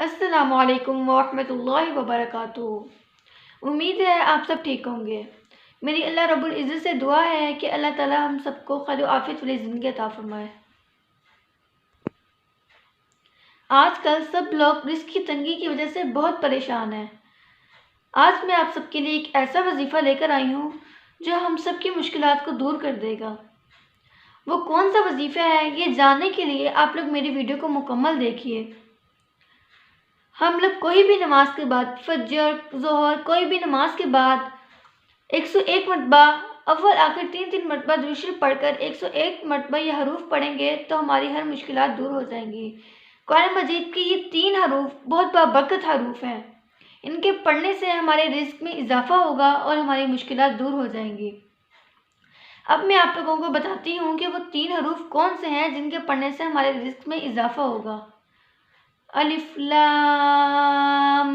السلام علیکم ورحمۃ اللہ وبرکاتہ۔ امید ہے آپ سب ٹھیک ہوں گے۔ میری اللہ رب العزت سے دعا ہے کہ اللہ تعالی ہم سب کو خیر و عافیت والی زندگی عطا فرمائے۔ آج کل سب لوگ رزق کی تنگی کی وجہ سے بہت پریشان ہیں۔ آج میں آپ سب کے لیے ایک ایسا وظیفہ لے کر آئی ہوں جو ہم سب کی مشکلات کو دور کر دے گا۔ وہ کون سا وظیفہ ہے، یہ جاننے کے لیے آپ لوگ میری ویڈیو کو مکمل دیکھیے۔ ہم لوگ کوئی بھی نماز کے بعد، فجر، ظہر، کوئی بھی نماز کے بعد 101 مرتبہ اول آخر 3 مرتبہ درود شریف پڑھ کر 101 مرتبہ یہ حروف پڑھیں گے تو ہماری ہر مشکلات دور ہو جائیں گی۔ قرآن مجید کے یہ 3 حروف بہت بابرکت حروف ہیں۔ ان کے پڑھنے سے ہمارے رزق میں اضافہ ہوگا اور ہماری مشکلات دور ہو جائیں گی۔ اب میں آپ لوگوں کو بتاتی ہوں کہ وہ 3 حروف کون سے ہیں جن کے پڑھنے سے ہمارے رزق میں اضافہ ہوگا۔ الف لام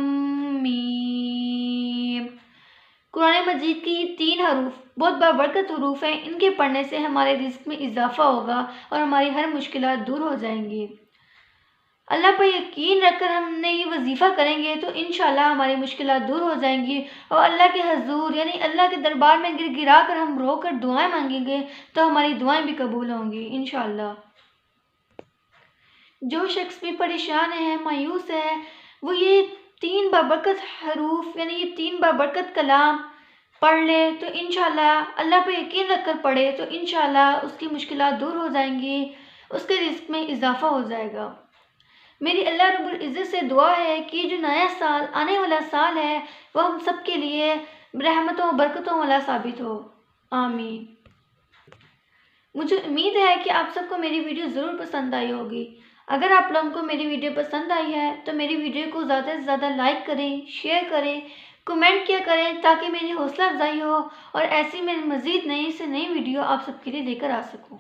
میم۔ قرآن مجید کی یہ 3 حروف بہت بابرکت حروف ہیں۔ ان کے پڑھنے سے ہمارے رزق میں اضافہ ہوگا اور ہماری ہر مشکلات دور ہو جائیں گی۔ اللہ پر یقین رکھ کر ہم نے یہ وظیفہ کریں گے تو انشاءاللہ ہماری مشکلات دور ہو جائیں گی اور اللہ کے حضور یعنی اللہ کے دربار میں گر گرا کر ہم رو کر دعائیں مانگیں گے تو ہماری دعائیں بھی قبول ہوں گی انشاءاللہ۔ جو شخص بھی پریشان ہے، مایوس ہے، وہ یہ 3 بابرکت حروف یعنی یہ 3 بابرکت کلام پڑھ لے تو انشاءاللہ اللہ پہ یقین رکھ کر پڑھے تو انشاءاللہ اس کی مشکلات دور ہو جائیں گی، اس کے رزق میں اضافہ ہو جائے گا۔ میری اللہ رب العزت سے دعا ہے کہ جو نیا سال آنے والا سال ہے وہ ہم سب کے لیے رحمتوں و برکتوں والا ثابت ہو، آمین۔ مجھے امید ہے کہ آپ سب کو میری ویڈیو ضرور پسند آئی ہوگی۔ اگر آپ لوگوں کو میری ویڈیو پسند آئی ہے تو میری ویڈیو کو زیادہ سے زیادہ لائک کریں، شیئر کریں، کمنٹ کیا کریں تاکہ میری حوصلہ افزائی ہو اور ایسی میں مزید نئی سے نئی ویڈیو آپ سب کے لیے لے کر آ سکوں۔